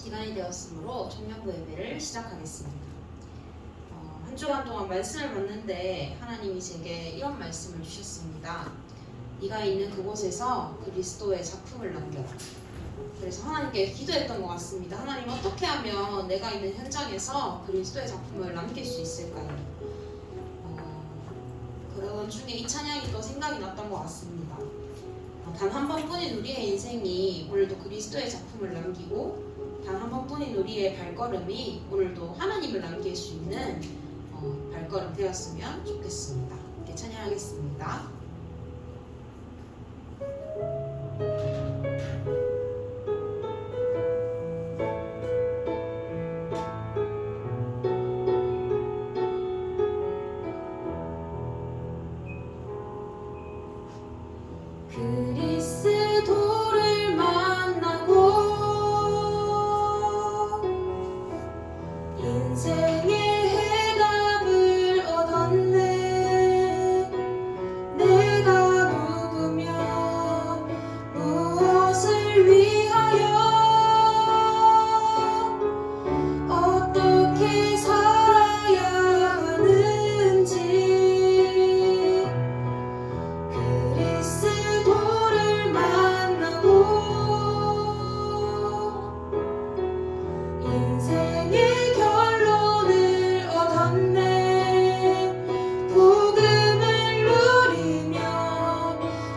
시간이 되었으므로 청년부 예배를 시작하겠습니다. 한 주간 동안 말씀을 받는데 하나님이 제게 이런 말씀을 주셨습니다. 네가 있는 그곳에서 그리스도의 작품을 남겨라. 그래서 하나님께 기도했던 것 같습니다. 하나님, 어떻게 하면 내가 있는 현장에서 그리스도의 작품을 남길 수 있을까요? 그러던 중에 이 찬양이 또 생각이 났던 것 같습니다. 단 한 번뿐인 우리의 인생이 오늘도 그리스도의 작품을 남기고, 단 한 번뿐인 우리의 발걸음이 오늘도 하나님을 남길 수 있는 발걸음 되었으면 좋겠습니다. 이렇게 찬양하겠습니다. 그리스도를 만나고 인생의 해답을 얻었네. 내가 누구며 무엇을 위하여 어떻게 살아야 하는지 그리스도를 만나고 인생의 결론을 얻었네. 복음을 누리며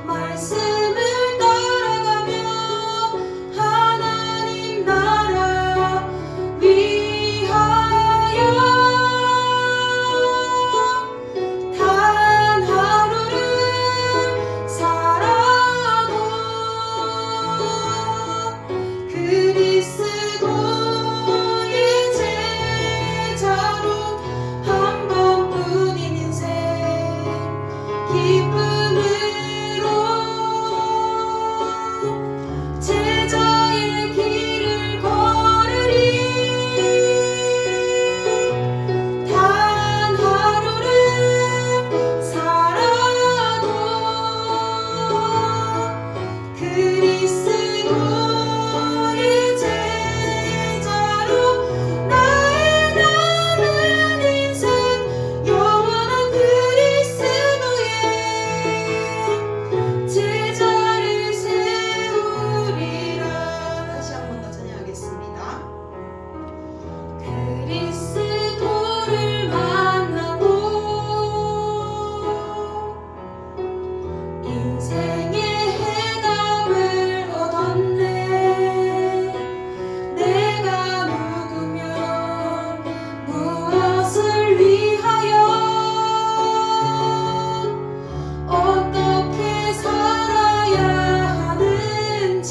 말씀을 따라가며 하나님 나라 위하여 단 하루를 살아도 그리스도의 제자로 한 번뿐인 인생 기쁨으로 제자의 길을 걸으리. 단 하루를 살아도 그리스도의 제자로 나의 남은 인생 영원한 그리스도의 제자를 세우리라. 다시 한 번 더 찬양하겠습니다. 그리스도를 만나고 인생의 해답을 얻었네. 내가 누구며 무엇을 위하여 어떻게 살아야 하는지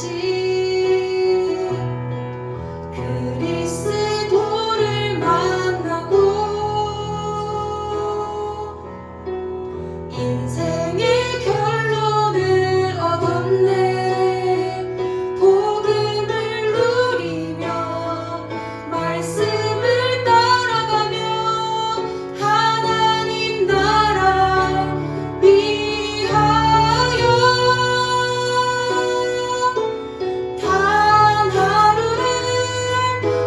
그리스도를 만나고 인생의 결론을 얻었네. 복음을 누리며 말씀을 따라가며 하나님 나라 위하여 단 하루를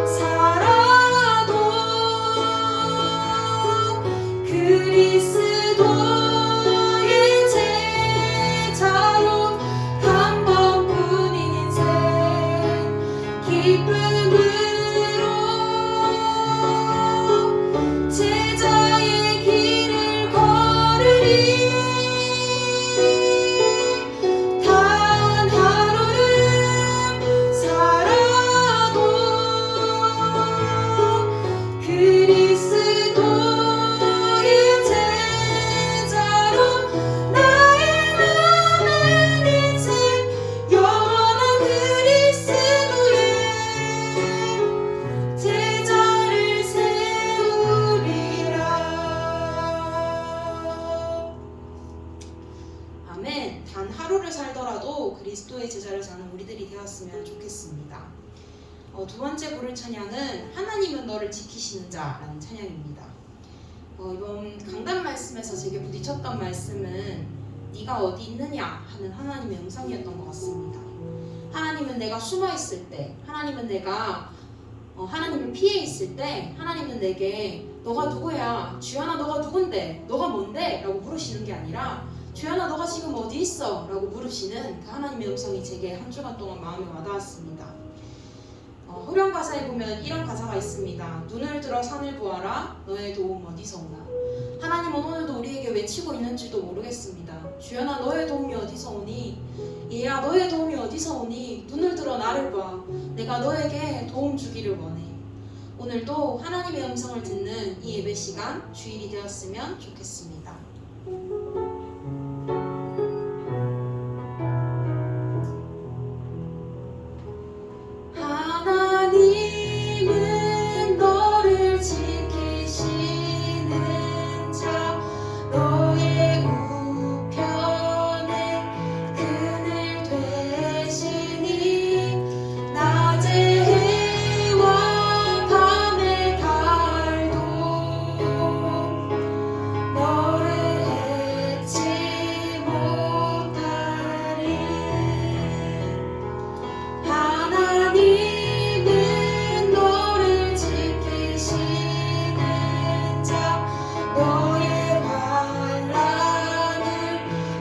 살아도 그리스도의 제자로 한 번뿐인 인생 기쁨으로 제자의 길을 걸으리. 단 하루를 살아도 그리스도의 제자로 나의 남은 인생 영원한 그리스도의 제자를 세우리라. 아멘. 단 하루를 살더라도 그리스도의 제자를 사는 우리들이 되었으면 좋겠습니다. 두 번째 부를 찬양은 하나님은 너를 지키시는 자라는 찬양입니다. 이번 강단 말씀에서 제게 부딪혔던 말씀은 네가 어디 있느냐 하는 하나님의 음성이었던 것 같습니다. 하나님은 내가 숨어 있을 때, 하나님은 내가 하나님을 피해 있을 때 하나님은 내게 너가 누구야? 주연아 너가 누군데? 너가 뭔데? 라고 물으시는 게 아니라 주연아 너가 지금 어디 있어? 라고 물으시는 그 하나님의 음성이 제게 한 주간 동안 마음에 와닿았습니다. 후렴 가사에 보면 이런 가사가 있습니다. 눈을 들어 산을 보아라 너의 도움 어디서 오나. 하나님은 오늘도 우리에게 외치고 있는지도 모르겠습니다. 주연아 너의 도움이 어디서 오니? 얘야 너의 도움이 어디서 오니? 눈을 들어 나를 봐. 내가 너에게 도움 주기를 원해. 오늘도 하나님의 음성을 듣는 이 예배 시간 주일이 되었으면 좋겠습니다. 하나님은 너를 지키시는 자 너의 우편에 그늘 되시니 낮의 해와 밤의 달도 너를 해치 못하리. 하나님은 너를 지키시는 자 너의 환난을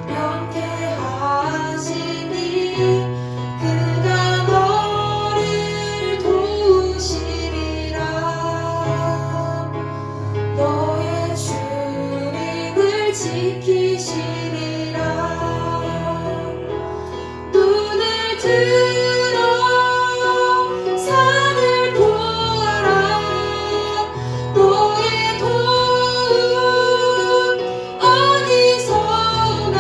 면케 하시니 그가 너를 도우시리라. 너의 주님을 지키시리라. 눈을 들어 산을 보아라. 너의 도움 어디서 오나.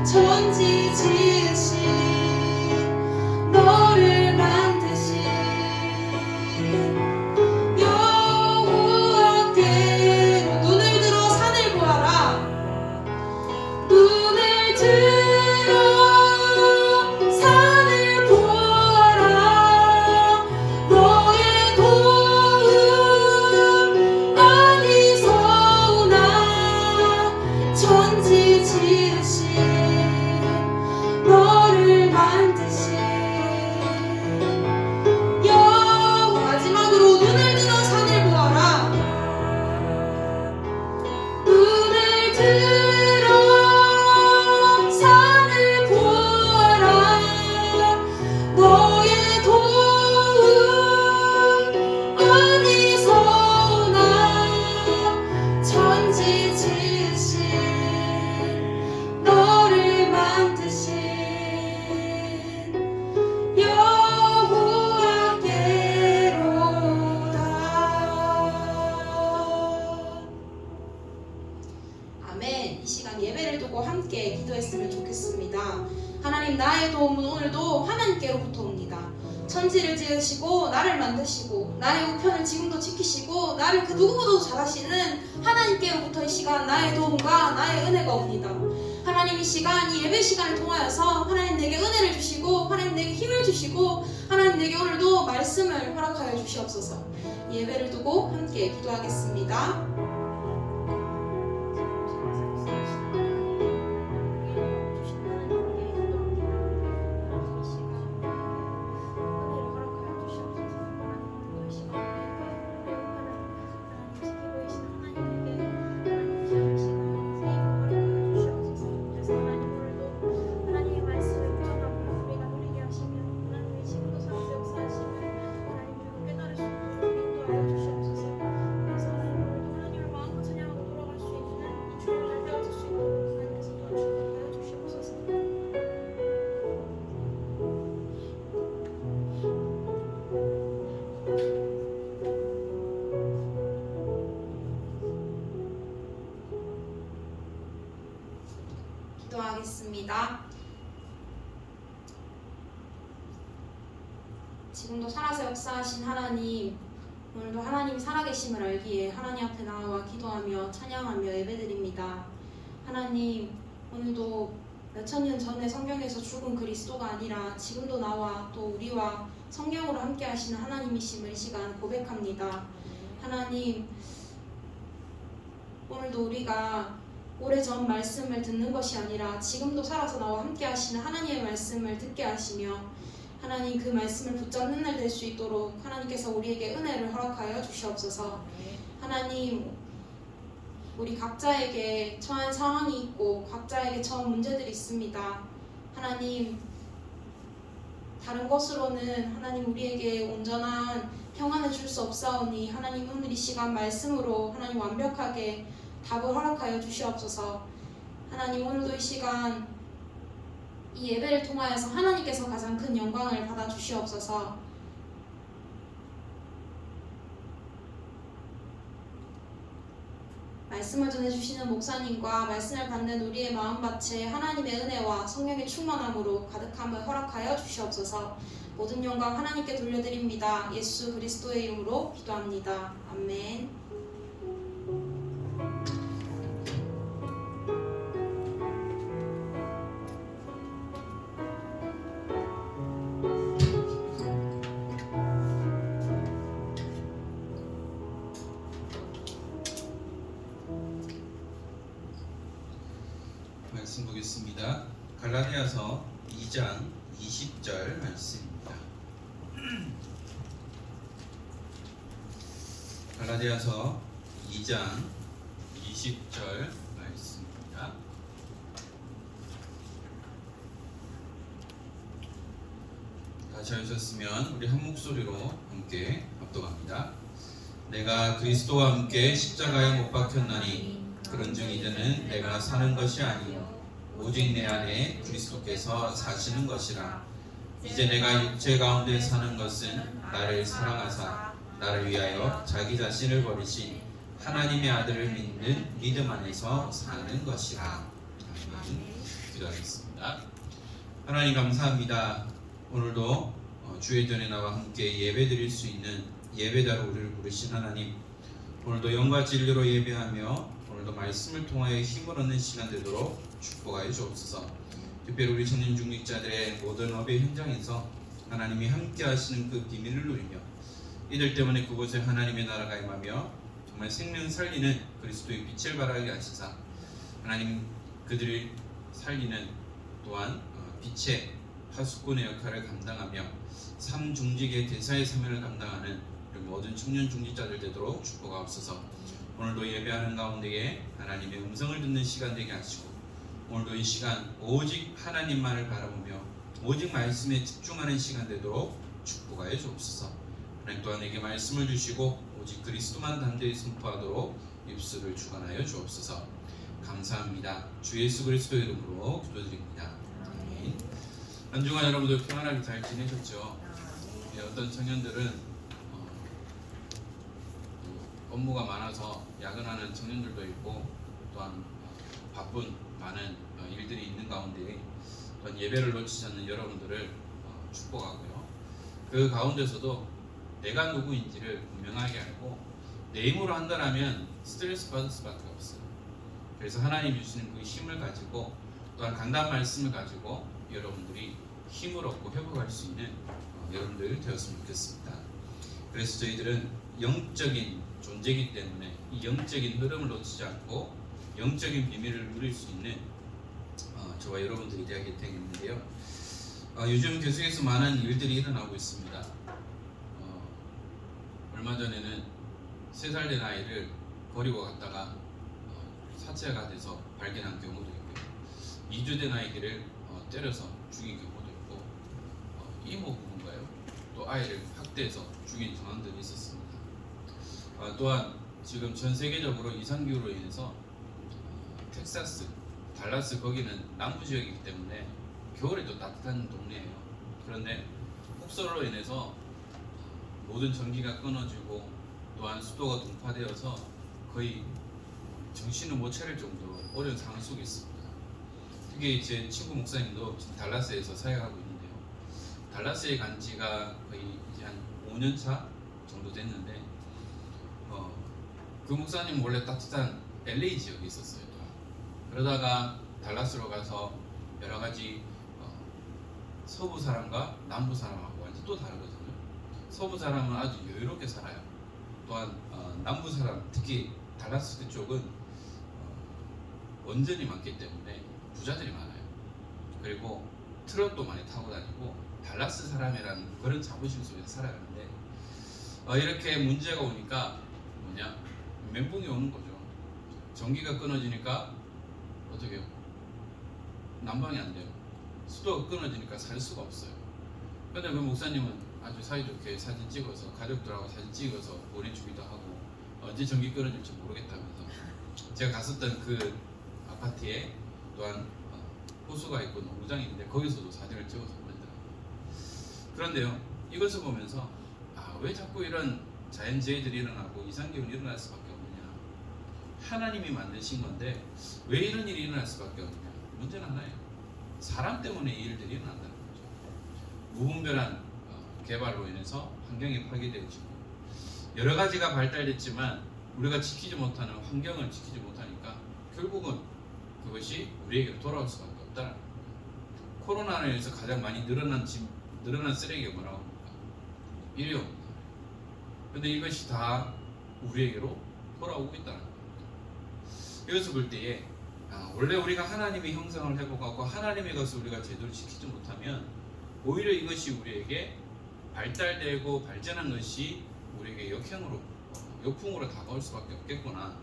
천지 지으신 너를 만드신 여호와께로 눈을 들어 산을 보아라. 눈을 들어 산을 보아라. 너의 도움 어디서 오나. 천지 지으신 너를 만드신 마지막으로 눈을 들어 산을 보아라. 눈을 들어 산을 보아라. 너의 도움 어디서 오나. 천지 지으신 너를 만드신 여호와께로다. 아멘. 이 시간 예배를 두고 함께 기도했으면 좋겠습니다. 하나님 나의 도움은 오늘도 하나님께로부터 옵니다. 천지를 지으시고 나를 만드시고 나의 우편을 지금도 지키시고 나를 그 누구보다도 잘하시는 하나님께로부터 이 시간 나의 도움과 나의 은혜가 옵니다. 하나님 이 시간 이 예배 시간을 통하여서 하나님 내게 은혜를 주시고 하나님 내게 힘을 주시고 하나님 내게 오늘도 말씀을 허락하여 주시옵소서. 이 예배를 두고 함께 기도하겠습니다. 기도하겠습니다. 지금도 살아서 역사하신 하나님, 오늘도 하나님이 살아계심을 알기에 하나님 앞에 나와 기도하며 찬양하며 예배드립니다. 하나님, 오늘도 몇천 년 전에 성경에서 죽은 그리스도가 아니라 지금도 나와 또 우리와 성령으로 함께 하시는 하나님이심을 이 시간 고백합니다. 하나님, 오늘도 우리가 오래전 말씀을 듣는 것이 아니라 지금도 살아서 나와 함께 하시는 하나님의 말씀을 듣게 하시며 하나님 그 말씀을 붙잡는 날 될 수 있도록 하나님께서 우리에게 은혜를 허락하여 주시옵소서. 하나님, 우리 각자에게 처한 상황이 있고 각자에게 처한 문제들이 있습니다. 하나님, 다른 것으로는 하나님 우리에게 온전한 평안을 줄 수 없사오니 하나님 오늘 이 시간 말씀으로 하나님 완벽하게 답을 허락하여 주시옵소서. 하나님 오늘도 이 시간 이 예배를 통하여서 하나님께서 가장 큰 영광을 받아 주시옵소서. 말씀을 전해주시는 목사님과 말씀을 받는 우리의 마음밭에 하나님의 은혜와 성령의 충만함으로 가득함을 허락하여 주시옵소서. 모든 영광 하나님께 돌려드립니다. 예수 그리스도의 이름으로 기도합니다. 아멘. 말씀 보겠습니다. 갈라디아서 2장 20절 말씀입니다. 갈라디아서 2장 20절 말씀입니다. 다 찾으셨으면 우리 한 목소리로 함께 합독합니다. 내가 그리스도와 함께 십자가에 못 박혔나니 그런즉 이제는 내가 사는 것이 아니요 오직 내 안에 그리스도께서 사시는 것이라. 이제 내가 육체 가운데 사는 것은 나를 사랑하사 나를 위하여 자기 자신을 버리신 하나님의 아들을 믿는 믿음 안에서 사는 것이라. 아멘. 기도하겠습니다. 하나님 감사합니다. 오늘도 주의 전에 나와 함께 예배드릴 수 있는 예배자로 우리를 부르신 하나님, 오늘도 영과 진리로 예배하며 오늘도 말씀을 통하여 힘을 얻는 시간 되도록 축복하여 주옵소서. 특별히 우리 청년 중직자들의 모든 업의 현장에서 하나님이 함께 하시는 그 비밀을 누리며 이들 때문에 그곳에 하나님의 나라가 임하며 정말 생명 살리는 그리스도의 빛을 발하게 하시사 하나님 그들을 살리는 또한 빛의 파수꾼의 역할을 감당하며 삼중직의 대사의 사명을 감당하는 우리 모든 청년 중직자들 되도록 축복하옵소서. 오늘도 예배하는 가운데에 하나님의 음성을 듣는 시간 되게 하시고 오늘도 이 시간 오직 하나님만을 바라보며 오직 말씀에 집중하는 시간 되도록 축복하여 주옵소서. 하나님 또한 내게 말씀을 주시고 오직 그리스도만 담대히 선포하도록 입술을 주관하여 주옵소서. 감사합니다. 주 예수 그리스도 이름으로 기도드립니다. 아멘. 한 주간 여러분들 평안하게 잘 지내셨죠? 네, 어떤 청년들은 업무가 많아서 야근하는 청년들도 있고 또한 바쁜 많은 일들이 있는 가운데 또한 예배를 놓치지 않는 여러분들을 축복하고요. 그 가운데서도 내가 누구인지를 분명하게 알고 내 힘으로 한다면 스트레스 받을 수밖에 없어요. 그래서 하나님 주시는 그 힘을 가지고 또한 강단 말씀을 가지고 여러분들이 힘을 얻고 회복할 수 있는 여러분들 되었으면 좋겠습니다. 그래서 저희들은 영적인 존재이기 때문에 이 영적인 흐름을 놓치지 않고 영적인 비밀을 누릴 수 있는 저와 여러분들이 되어야겠 되겠는데요. 요즘 계속해서 많은 일들이 일어나고 있습니다. 얼마 전에는 3살 된 아이를 버리고 갔다가 사체가 돼서 발견한 경우도 있고요. 2주 된 아이를 때려서 죽인 경우도 있고 이모 부부인가요? 또 아이를 학대해서 죽인 상황들이 있었습니다. 또한 지금 전 세계적으로 이상기후로 인해서 텍사스, 달라스 거기는 남부 지역이기 때문에 겨울에도 따뜻한 동네예요. 그런데 폭설로 인해서 모든 전기가 끊어지고 또한 수도가 동파되어서 거의 정신을 못 차릴 정도로 어려운 상황 속에 있습니다. 특히 제 친구 목사님도 지금 달라스에서 사역하고 있는데요. 달라스에 간 지가 거의 이제 한 5년 차 정도 됐는데 그 목사님 원래 따뜻한 LA 지역에 있었어요. 그러다가 달라스로 가서 여러 가지 서부 사람과 남부 사람하고 완전 또 다르거든요. 서부 사람은 아주 여유롭게 살아요. 또한 남부 사람, 특히 달라스 그쪽은 원전이 많기 때문에 부자들이 많아요. 그리고 트럭도 많이 타고 다니고 달라스 사람이라는 그런 자부심 속에서 살아가는데 이렇게 문제가 오니까 뭐냐 멘붕이 오는 거죠. 전기가 끊어지니까 어떻게 해요? 난방이 안 돼요. 수도가 끊어지니까 살 수가 없어요. 근데 그 목사님은 아주 사이좋게 사진 찍어서 가족들하고 사진 찍어서 보내주기도 하고 언제 전기 끊어질지 모르겠다면서 제가 갔었던 그 아파트에 또한 호수가 있고 농구장이 있는데 거기서도 사진을 찍어서 보내더라고요. 그런데요, 이것을 보면서 왜 자꾸 이런 자연재해들이 일어나고 이상기후는 일어날 수밖에 없느냐. 하나님이 만드신 건데 왜 이런 일이 일어날 수밖에 없느냐. 문제는 하나예요. 사람 때문에 이 일들이 일어난다는 거죠. 무분별한 개발로 인해서 환경이 파괴되어지고 여러 가지가 발달됐지만 우리가 지키지 못하는 환경을 지키지 못하니까 결국은 그것이 우리에게 돌아올 수밖에 없다는 겁니다. 코로나로 인해서 가장 많이 늘어난 쓰레기가 뭐라고 합니까? 일회용입니다. 그런데 이것이 다 우리에게로 돌아오고 있다는 겁니다. 이것을 볼 때에 원래 우리가 하나님의 형상을 회복하고 하나님의 것을 우리가 제대로 지키지 못하면 오히려 이것이 우리에게 발달되고 발전한 것이 우리에게 역풍으로 다가올 수밖에 없겠구나.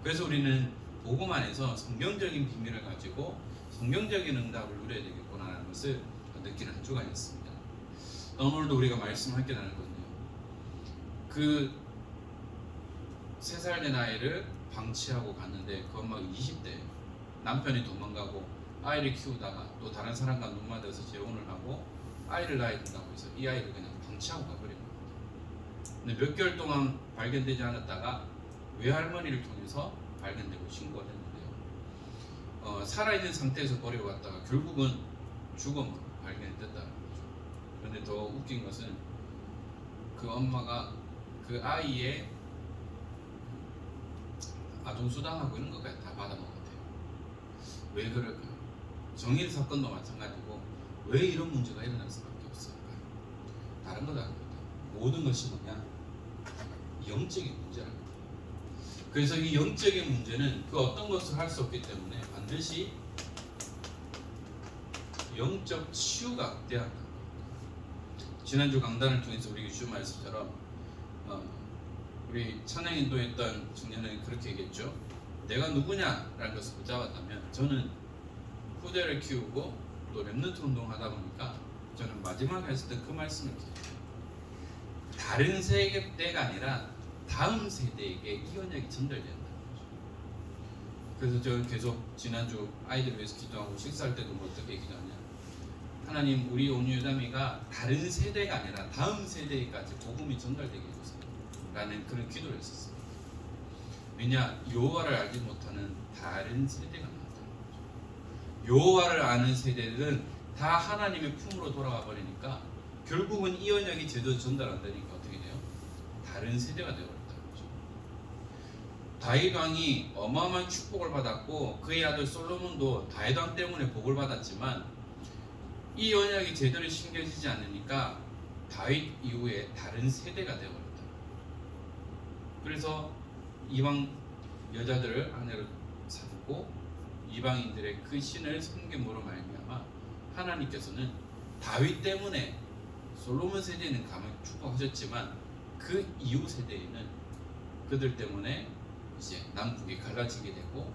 그래서 우리는 복음 안에서 성경적인 비밀을 가지고 성경적인 응답을 누려야 되겠구나라는 것을 느끼는 한 주간이었습니다. 오늘도 우리가 말씀할 게 나는 건요. 그 3살 된 아이를 방치하고 갔는데 그 엄마가 20대예요. 남편이 도망가고 아이를 키우다가 또 다른 사람과 눈맞아서 재혼을 하고 아이를 낳아야 된다고 해서 이 아이를 그냥 방치하고 가버린 겁니다. 근데 몇 개월 동안 발견되지 않았다가 외할머니를 통해서 발견되고 신고를 했는데요. 살아있는 상태에서 버리고 갔다가 결국은 죽음으로 발견됐다는 거죠. 그런데 더 웃긴 것은 그 엄마가 그 아이의 아동수당하고 이런 것까지 다 받아먹었대요. 왜 그럴까요? 정일 사건도 마찬가지고 왜 이런 문제가 일어날 수밖에 없을까요? 다른 것 아닙니다. 모든 것이 뭐냐? 영적인 문제라는 거예요. 그래서 이 영적인 문제는 그 어떤 것을 할 수 없기 때문에 반드시 영적 치유가 돼야 한다. 지난주 강단을 통해서 우리 주신 말씀처럼 우리 찬양인도했던 청년은 그렇게 얘기했죠. 내가 누구냐라는 것을 붙잡았다면 저는 후대를 키우고 또 렘넌트 운동하다 보니까 저는 마지막에 했을 때 그 말씀을 드렸어요. 다른 세대가 아니라 다음 세대에게 이 언약이 전달된다는 거죠. 그래서 저는 계속 지난주 아이들 위해서 기도하고 식사할 때도 뭐 어떻게 기도하냐. 하나님, 우리 온유담이가 다른 세대가 아니라 다음 세대까지 복음이 전달되게 해주세요 라는 그런 기도를 했었습니다. 왜냐? 여호와를 알지 못하는 다른 세대가 나왔다는 거죠. 여호와를 아는 세대들은 다 하나님의 품으로 돌아가 버리니까 결국은 이 언약이 제대로 전달 안 되니까 어떻게 돼요? 다른 세대가 되어버렸다는 거죠. 다윗 왕이 어마어마한 축복을 받았고 그의 아들 솔로몬도 다윗 왕 때문에 복을 받았지만 이 언약이 제대로 심겨지지 않으니까 다윗 이후에 다른 세대가 되어버렸다. 그래서 이방 여자들을 아내로 삼고 이방인들의 그 신을 섬김으로 말미암아 하나님께서는 다윗 때문에 솔로몬 세대는 감히 축복하셨지만 그 이후 세대에는 그들 때문에 이제 남북이 갈라지게 되고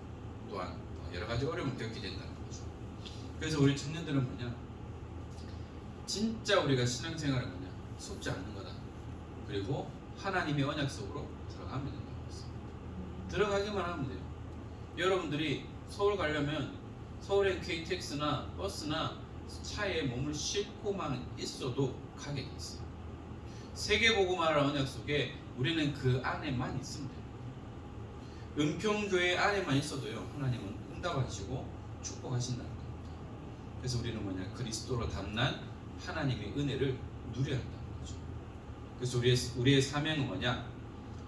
또한 여러 가지 어려움을 겪게 된다는 거죠. 그래서 우리 청년들은 뭐냐? 진짜 우리가 신앙생활은 뭐냐? 속지 않는 거다. 그리고 하나님의 언약 속으로 들어가면 된다고 했어요. 들어가기만 하면 돼요. 여러분들이 서울 가려면 서울엔 KTX나 버스나 차에 몸을 싣고만 있어도 가게 돼 있어요. 세계복음화의 언약 속에 우리는 그 안에만 있으면 돼요. 은평교회 안에만 있어도요, 하나님은 응답하시고 축복하신다는 겁니다. 그래서 우리는 뭐냐? 그리스도로 담난 하나님의 은혜를 누려야 한다는 거죠. 그래서 우리의 사명은 뭐냐?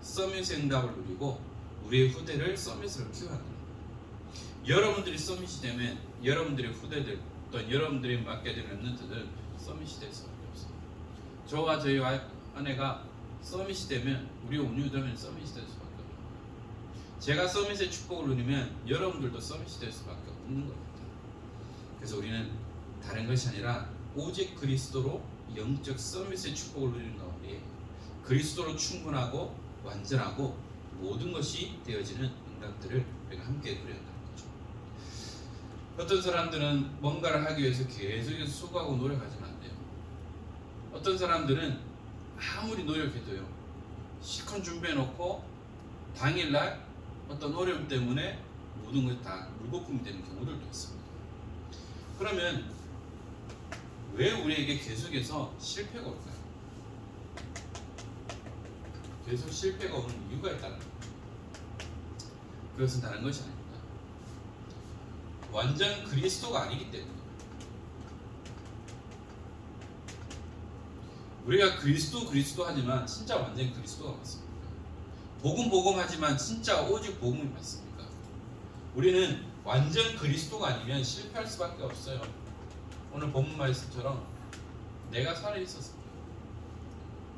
서밋의 응답을 누리고 우리의 후대를 서밋으로 키워야 한다는 거예요. 여러분들이 서밋이 되면 여러분들의 후대들 또 여러분들이 맡게 된 렘넌트들 서밋이 될 수밖에 없어요. 저와 저희 아내가 서밋이 되면 우리 온유되면 서밋이 될 수밖에 없어요. 제가 서밋의 축복을 누리면 여러분들도 서밋이 될 수밖에 없는 겁니다. 그래서 우리는 다른 것이 아니라 오직 그리스도로 영적 서밋의 축복을 누리는 가운데 그리스도로 충분하고 완전하고 모든 것이 되어지는 응답들을 우리가 함께 누려야 한다는 거죠. 어떤 사람들은 뭔가를 하기 위해서 계속해서 수고하고 노력하지는 안 돼요. 어떤 사람들은 아무리 노력해도요, 시컨 준비해놓고 당일날 어떤 어려움 때문에 모든 것이 다 물거품이 되는 경우들도 있습니다. 그러면 왜 우리에게 계속해서 실패가 올까요? 계속 실패가 오는 이유가 있다는 겁니다. 그것은 다른 것이 아닙니다. 완전 그리스도가 아니기 때문입니다. 우리가 그리스도 하지만 진짜 완전 그리스도가 맞습니까? 복음 하지만 진짜 오직 복음이 맞습니까? 우리는 완전 그리스도가 아니면 실패할 수밖에 없어요. 오늘 본문 말씀처럼 내가 살아있었습니다.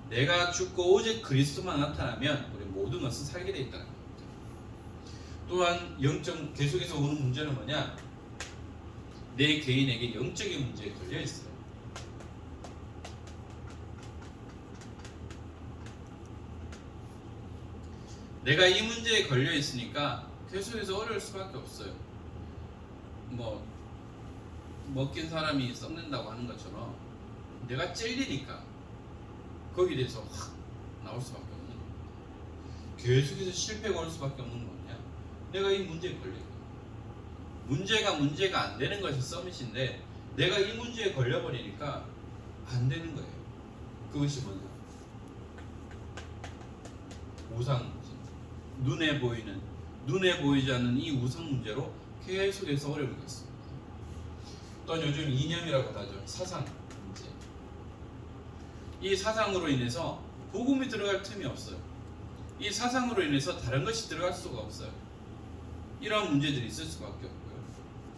내가 죽고 오직 그리스도만 나타나면 우리 모든 것은 살게 되어 있다는 겁니다. 또한 영적 계속해서 오는 문제는 뭐냐? 내 개인에게 영적인 문제에 걸려 있어요. 내가 이 문제에 걸려 있으니까 계속해서 어려울 수밖에 없어요. 뭐 먹긴 사람이 썩는다고 하는 것처럼 내가 찔리니까 거기에 대해서 확 나올 수밖에 없는 겁니다. 계속해서 실패가 올 수밖에 없는 거냐? 내가 이 문제에 걸려 있거든요. 문제가 안 되는 것이 서밋인데 내가 이 문제에 걸려버리니까 안 되는 거예요. 그것이 뭐냐? 우상 문제. 눈에 보이지 않는 이 우상 문제로 계속해서 어려움을 겪습니다. 또한 요즘 이념이라고 하죠. 사상 문제. 이 사상으로 인해서 복음이 들어갈 틈이 없어요. 이 사상으로 인해서 다른 것이 들어갈 수가 없어요. 이런 문제들이 있을 수밖에 없고요.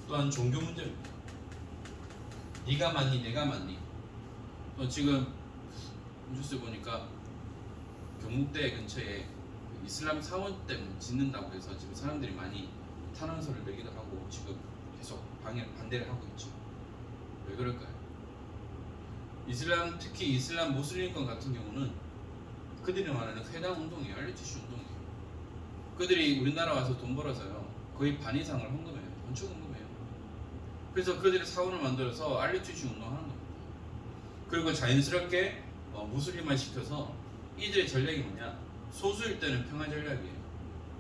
또한 종교 문제입니다. 네가 맞니 내가 맞니. 지금 뉴스 보니까 경북대 근처에 이슬람 사원 때문에 짓는다고 해서 지금 사람들이 많이 탄원서를 내기도 하고 지금 계속 반대를 하고 있죠. 왜 그럴까요? 특히 이슬람 모슬림권 같은 경우는 그들이 말하는 회당 운동이에요. 알리티슈 운동이에요. 그들이 우리나라 와서 돈 벌어서요 거의 반 이상을 헌금해요. 건축 헌금해요. 그래서 그들이 사원을 만들어서 알리티슈 운동하는 겁니다. 그리고 자연스럽게 무슬림화 시켜서 이들의 전략이 뭐냐? 소수일 때는 평화 전략이에요.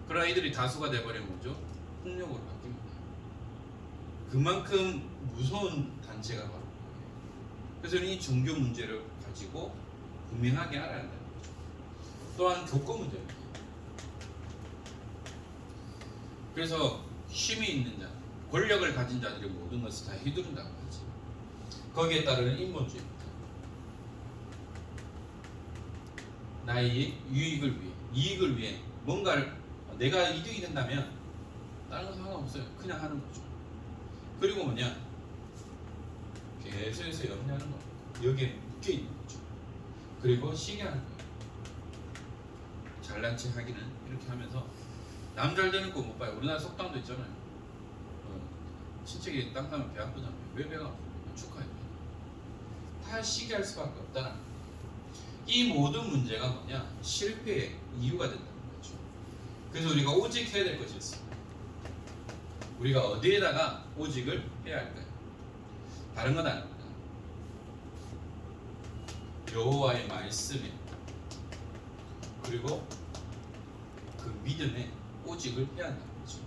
그러나 이들이 다수가 돼버리면 뭐죠? 폭력으로 바뀝니다. 그만큼 무서운 단체가 바로 거예요. 그래서 이 종교 문제를 가지고 분명하게 알아야 한다는 거죠. 또한 교권 문제입니다. 그래서 힘이 있는 자, 권력을 가진 자들이 모든 것을 다 휘두른다고 하지. 거기에 따르는 인본주의입니다. 나의 이익을 위해 뭔가를 내가 이득이 된다면 다른 건 상관없어요. 그냥 하는 거죠. 그리고 뭐냐? 계속해서 염려하는 겁니다. 여기에 묶여있는 거죠. 그리고 시기하는 거예요. 잘난 체 하기는 이렇게 하면서 남 잘 되는 거 못 봐요. 우리나라 속담도 있잖아요. 친척이 땅 가면 배 아프잖아요. 왜 배가 아프냐? 축하해요. 다 시기할 수밖에 없다는 거예요. 이 모든 문제가 뭐냐? 실패의 이유가 된다는 거죠. 그래서 우리가 오직 해야 될 것이 있습니다. 우리가 어디에다가 오직을 해야 할까요? 다른 건 아닙니다. 여호와의 말씀에 그리고 그 믿음에 오직을 해야 한다는 거죠.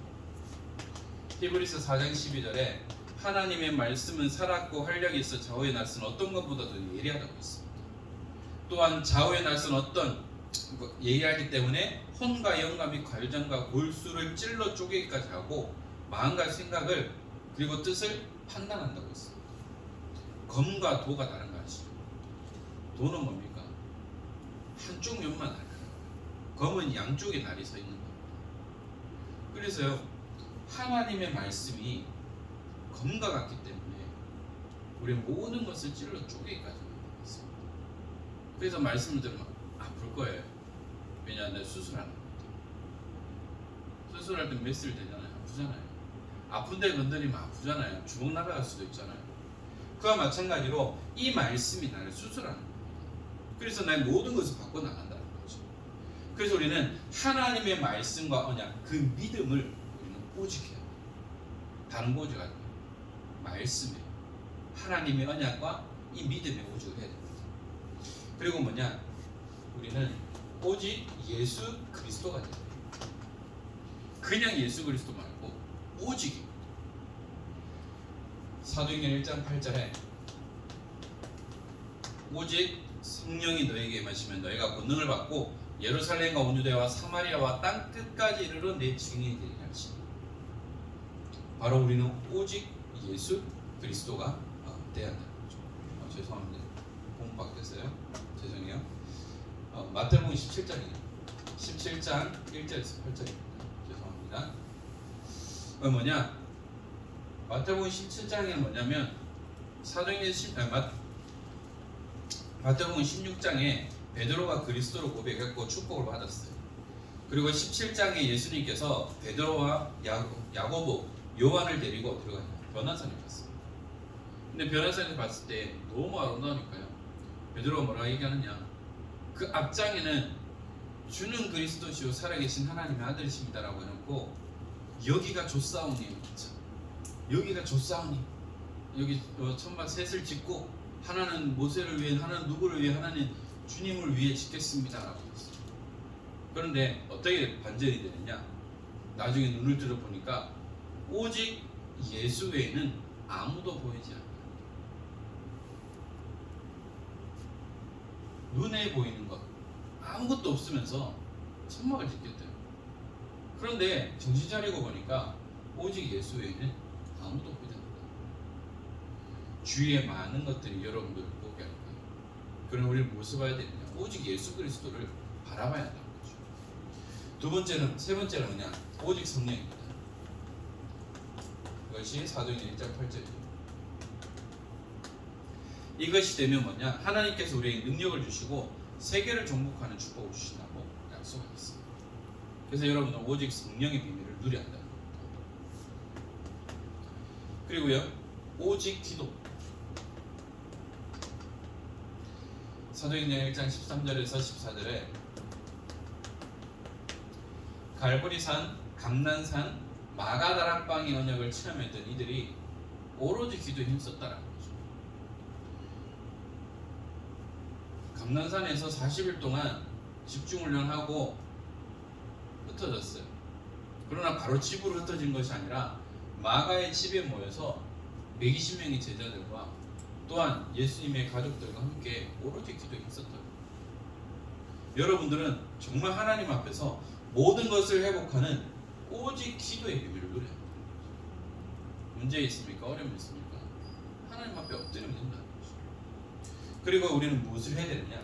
히브리서 4장 12절에 하나님의 말씀은 살았고 활력이 있어 좌우의 날선 어떤 것보다도 예리하다고 했습니다. 또한 좌우의 날선 어떤 예리하기 때문에 혼과 영감이 괄장과 골수를 찔러 쪼개기까지 하고 마음과 생각을 그리고 뜻을 판단한다고 했습니다. 검과 도가 다른 거 아시죠? 도는 뭡니까? 한쪽 면만 알아요. 검은 양쪽에 날이 서 있는 겁니다. 그래서요 하나님의 말씀이 검과 같기 때문에 우리 모든 것을 찔러 쪼개기까지 하는 것입니다. 그래서 말씀을 들으면 아플 거예요. 왜냐하면 내가 수술하는 겁니다. 수술할 때 메스를 대잖아요. 아프잖아요. 아픈데 건드리면 아프잖아요. 주먹 날아갈 수도 있잖아요. 그와 마찬가지로 이 말씀이 나를 수술하는 거예요. 그래서 나의 모든 것을 바꿔 나간다는 거죠. 그래서 우리는 하나님의 말씀과 언약, 그 믿음을 우리는 오직해야 돼요. 다른 거 오직 아니에요. 말씀에 하나님의 언약과 이 믿음에 오직을 해야 됩니다. 그리고 뭐냐? 우리는 오직 예수 그리스도가 돼요. 그냥 예수 그리스도 말고 오직입니다. 사도행전 1장 8절에 오직 성령이 너에게 임하시면 너희가 권능을 받고 예루살렘과 온 유대와 사마리아와 땅 끝까지 이르러 내 증인이 되리라 하시니, 바로 우리는 오직 예수 그리스도가 돼야 한다는 거죠. 죄송합니다. 공부 바뀌었어요. 죄송해요. 마태복음 17장이에요. 17장 1절에서 8절입니다. 죄송합니다. 뭐냐? 마태복음 17장에 뭐냐면 마태복음 16장에 베드로가 그리스도를 고백했고 축복을 받았어요. 그리고 17장에 예수님께서 베드로와 야고보, 요한을 데리고 들어가요. 변화산에 갔어요. 근데 변화산에서 봤을 때 너무 아름다우니까요. 베드로가 뭐라고 얘기하느냐? 그 앞장에는 주는 그리스도시요 살아계신 하나님의 아들이십니다라고 해놓고, 여기가 좋사오니, 여기가 좋사오니, 여기 천막 셋을 짓고 하나는 모세를 위해, 하나는 누구를 위해, 하나는 주님을 위해 짓겠습니다라고 했어요. 그런데 어떻게 반전이 되느냐? 나중에 눈을 들어 보니까 오직 예수 외에는 아무도 보이지 않아요. 눈에 보이는 것 아무것도 없으면서 천막을 짓겠대요. 그런데 정신 차리고 보니까 오직 예수 외에는 아무도 보이지 않는다. 주위에 많은 것들이 여러분들을 보게 할 거예요. 그럼 우리는 무엇을 봐야 되느냐? 오직 예수 그리스도를 바라봐야 한다는 거죠. 세 번째는 뭐냐? 오직 성령입니다. 이것이 사도행전 1장 8절이죠. 이것이 되면 뭐냐? 하나님께서 우리에게 능력을 주시고 세계를 정복하는 축복을 주신다고 약속하셨습니다. 그래서 여러분은 오직 성령의 비밀을 누려야 한다는 겁니다. 그리고요, 오직 기도. 사도행전 1장 13절에서 14절에 갈보리산, 감난산, 마가다락방의 언약을 체험했던 이들이 오로지 기도에 힘썼다라는 거죠. 감난산에서 40일 동안 집중훈련하고 흩어졌어요. 그러나 바로 집으로 흩어진 것이 아니라 마가의 집에 모여서 120명의 제자들과 또한 예수님의 가족들과 함께 오로지 기도에 힘썼던 거예요. 여러분들은 정말 하나님 앞에서 모든 것을 회복하는 오직 기도의 비밀을 누려야 합니다. 문제 있습니까? 어려움이 있습니까? 하나님 앞에 엎드리면 된다는 거죠. 그리고 우리는 무엇을 해야 되느냐?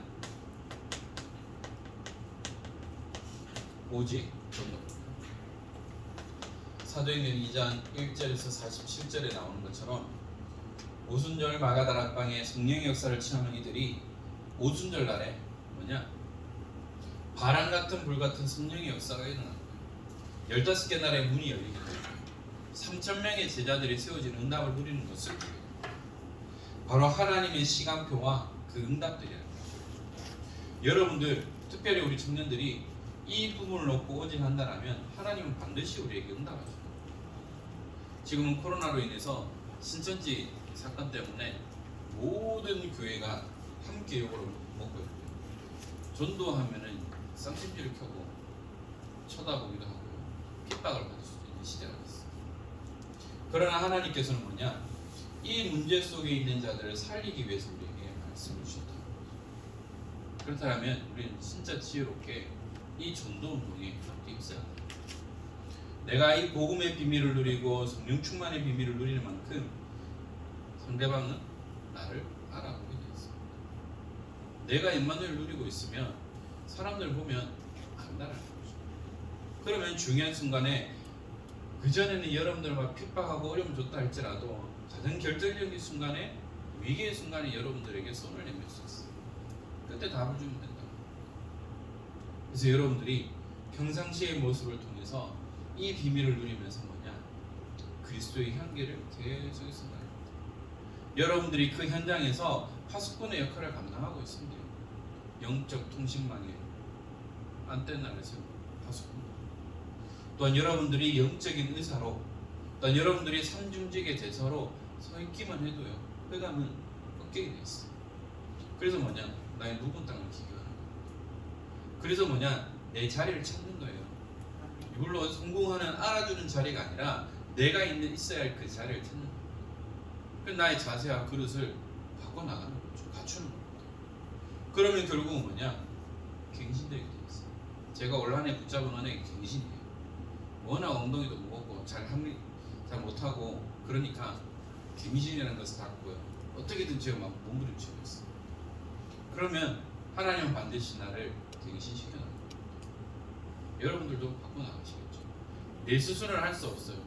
오직 전도입니다. 사도행전 2장 1절에서 47절에 나오는 것처럼 오순절 마가다락방의 성령의 역사를 체험한 이들이 오순절 날에 뭐냐? 바람 같은 불 같은 성령의 역사가 일어난 거예요. 15개 나라의 문이 열리게 되고 3,000명의 제자들이 세워진 응답을 누리는 것을 바로 하나님의 시간표와 그 응답들이라는 거죠. 여러분들, 특별히 우리 청년들이 이 부분을 놓고 오직한다면 하나님은 반드시 우리에게 응답하죠. 지금은 코로나로 인해서 신천지 사건 때문에 모든 교회가 함께 욕을 먹고 있고요. 전도하면은 쌍심지를 켜고 쳐다보기도 하고요. 핍박을 받을 수도 있는 시대가 됐어요. 그러나 하나님께서는 뭐냐? 이 문제 속에 있는 자들을 살리기 위해서 우리에게 말씀을 주셨다. 그렇다면 우리는 진짜 지혜롭게 이 전도운동에 함께 있어야 합니다. 내가 이 복음의 비밀을 누리고 성령 충만의 비밀을 누리는 만큼 상대방은 나를 알아보게 되어 있습니다. 내가 임마누엘을 누리고 있으면 사람들 보면 안다라는 거죠. 그러면 중요한 순간에 그전에는 여러분들과 핍박하고 어려움 줬다 할지라도 가장 결정적인 순간에, 위기의 순간에 여러분들에게 손을 내밀 수 있어요. 그때 답을 주면 된다. 그래서 여러분들이 평상시의 모습을 통해서 이 비밀을 누리면서 뭐냐? 그리스도의 향기를 계속해서 나눕니다. 여러분들이 그 현장에서 파수꾼의 역할을 감당하고 있습니다. 영적 통신망에 안테나에서 파수꾼. 또한 여러분들이 영적인 의사로, 또한 여러분들이 삼중직의 대사로 서 있기만 해도요, 흑암은 꺾이게 돼 있어요. 그래서 뭐냐? 나의 묵은 땅을 기교하는 거예요. 그래서 뭐냐? 내 자리를 찾는 거예요. 이걸로 성공하는 알아주는 자리가 아니라 내가 있어야 할 그 자리를 찾는 거예요. 그래서 나의 자세와 그릇을 바꿔나가는 거죠. 갖추는 겁니다. 그러면 결국은 뭐냐? 갱신되게 돼 있어요. 제가 올 한 해 붙잡은 언행이 갱신이에요. 워낙 엉덩이도 무겁고 잘 못하고 그러니까 갱신이라는 것을 닫고요. 어떻게든 제가 막 몸부림치고 있어요. 그러면 하나님은 반드시 나를 갱신시켜 나가요. 여러분들도 바꿔나가시겠죠. 내 스스로는 할 수 없어요.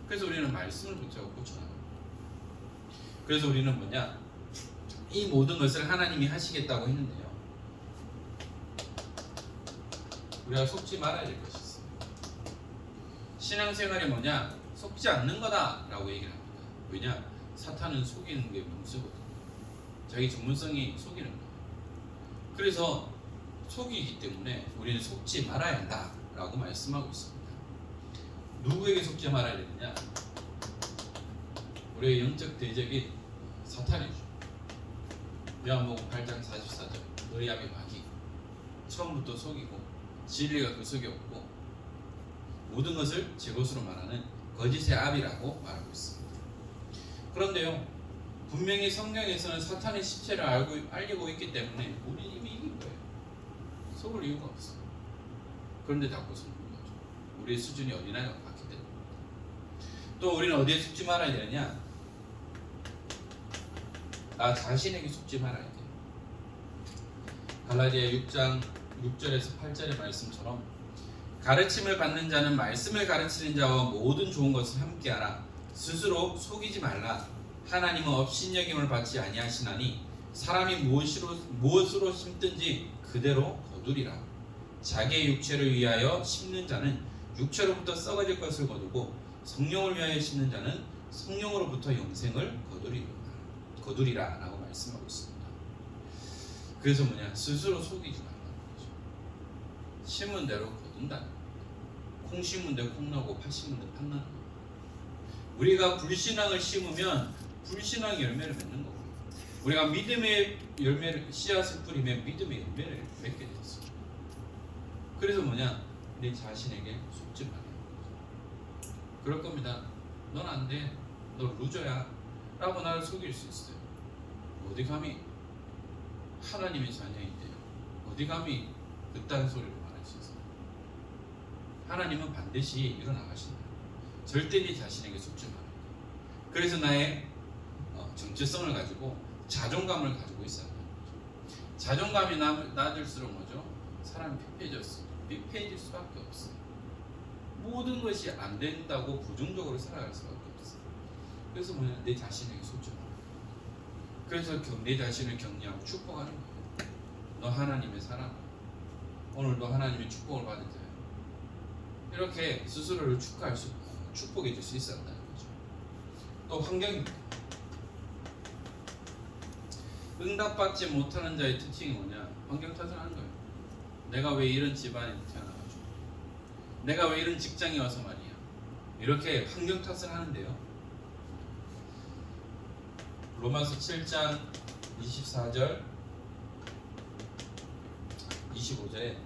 그래서 우리는 말씀을 붙잡고 고쳐나가요. 그래서 우리는 뭐냐? 이 모든 것을 하나님이 하시겠다고 했는데요, 우리가 속지 말아야 될 것이 있어요. 신앙생활이 뭐냐? 속지 않는 거다라고 얘기를 합니다. 왜냐? 사탄은 속이는 게 명수거든요. 자기 전문성이 속이는 거예요. 그래서 속이기 때문에 우리는 속지 말아야 한다라고 말씀하고 있습니다. 누구에게 속지 말아야 되느냐? 우리의 영적 대적인 사탄이죠. 요한복음 8장 44절, 너희 앞에 마귀, 처음부터 속이고 진리가 그 속에 없고 모든 것을 제 것으로 말하는 거짓의 압이라고 말하고 있습니다. 그런데요, 분명히 성경에서는 사탄의 실체를 알고 있기 때문에 우리 이미 이긴 거예요. 속을 이유가 없어요. 그런데 자꾸 속는 거죠. 우리의 수준이 어디나 같기 때문에. 또 우리는 어디에 속지 말아야 되느냐? 나 자신에게 속지 말아야 돼요. 갈라디아 6장 6절에서 8절의 말씀처럼 가르침을 받는 자는 말씀을 가르치는 자와 모든 좋은 것을 함께하라. 스스로 속이지 말라. 하나님은 업신여김을 받지 아니하시나니 사람이 무엇으로 심든지 그대로 거두리라. 자기의 육체를 위하여 심는 자는 육체로부터 썩어질 것을 거두고 성령을 위하여 심는 자는 성령으로부터 영생을 거두리라 라고 말씀하고 있습니다. 그래서 뭐냐? 스스로 속이지 말라는 거죠. 심은 대로 거둔다. 콩 심은 대로 콩 나고 팥 심은 대로 팥 나는 거예요. 우리가 불신앙을 심으면 불신앙의 열매를 맺는 거고, 우리가 믿음의 열매를, 씨앗을 뿌리면 믿음의 열매를 맺게 되었어요. 그래서 뭐냐? 내 자신에게 속지 말아요. 그럴 겁니다. 넌 안 돼. 너 루저야. 라고 나를 속일 수 있어요. 어디 감히 하나님의 자녀인데요. 어디 감히 그딴 소리를 말할 수 있어요. 하나님은 반드시 일어나가신다. 절대 네 자신에게 속지 말아요. 그래서 나의 정체성을 가지고 자존감을 가지고 있어야 돼요. 자존감이 낮을수록 뭐죠? 사람이 피폐해질 수밖에 없어요. 모든 것이 안 된다고 부정적으로 살아갈 수밖에 없어요. 그래서 뭐냐? 내 자신에게 속지 말아요. 그래서 내 자신을 격려하고 축복하는 거예요. 너 하나님의 사람이야. 오늘도 하나님의 축복을 받을 자예요. 이렇게 스스로를 축복해 줄 수 있어야 한다는 거죠. 또 환경입니다. 응답받지 못하는 자의 특징이 뭐냐? 환경 탓을 하는 거예요. 내가 왜 이런 집안에 태어나가지고, 내가 왜 이런 직장에 와서 말이야. 이렇게 환경 탓을 하는데요, 로마서 7장 24절 25절에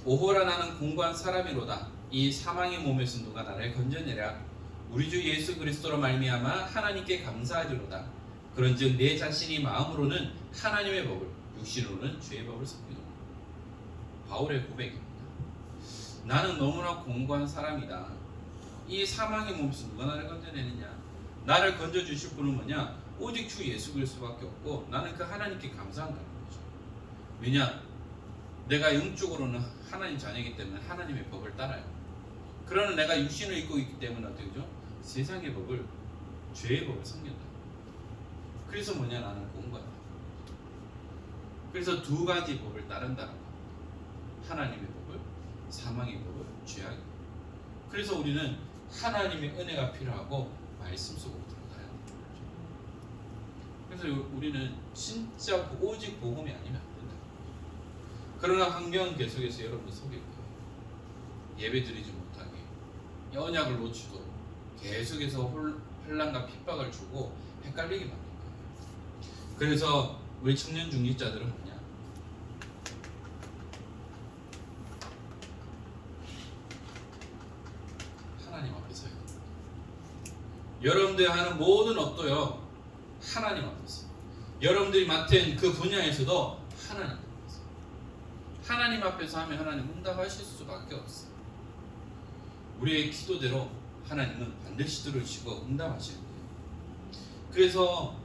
오호라 나는 공고한 사람이로다. 이 사망의 몸에서 누가 나를 건져내랴. 우리 주 예수 그리스도로 말미암아 하나님께 감사하리로다. 그런즉 내 자신이 마음으로는 하나님의 법을, 육신으로는 죄의 법을 섬기노라. 바울의 고백입니다. 나는 너무나 공고한 사람이다. 이 사망의 몸에서 누가 나를 건져내느냐. 나를 건져주실 분은 뭐냐? 오직 주 예수 그리스도밖에 없고 나는 그 하나님께 감사한다는 거죠. 왜냐? 내가 영적으로는 하나님 자녀이기 때문에 하나님의 법을 따라요. 그러나 내가 육신을 입고 있기 때문에 어떻게 되죠? 세상의 법을, 죄의 법을 섬긴다. 그래서 뭐냐? 나는 공부한다. 그래서 두 가지 법을 따른다는 거. 하나님의 법을, 사망의 법을, 죄악의 법. 그래서 우리는 하나님의 은혜가 필요하고 말씀 속으로 들어가야 합니다. 그래서 우리는 진짜 오직 복음이 아니면 안 된다. 그러나 환경은 계속해서 여러분을 속일 거예요. 예배 드리지 못하게, 언약을 놓치도록 계속해서 혼란과 핍박을 주고 헷갈리게 만들 거예요. 그래서 우리 청년 중직자들은 뭐냐? 하나님 앞에 서요. 여러분들이 하는 모든 업도요, 하나님 앞에서. 여러분들이 맡은 그 분야에서도 하나님 앞에서. 하나님 앞에서 하면 하나님 응답하실 수밖에 없어요. 우리의 기도대로 하나님은 반드시 들으시고 응답하시는 거예요. 그래서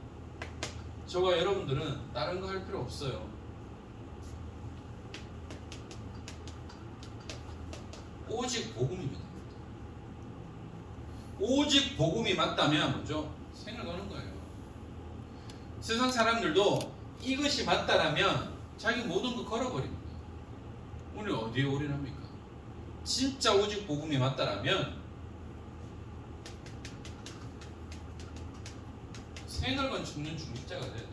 저와 여러분들은 다른 거 할 필요 없어요. 오직 복음입니다. 오직 복음이 맞다면 뭐죠? 생을 거는 거예요. 세상 사람들도 이것이 맞다라면 자기 모든 거 걸어버립니다. 오늘 어디에 올인합니까? 진짜 오직 복음이 맞다라면 생을 건 죽는 중직자가 돼야 돼요.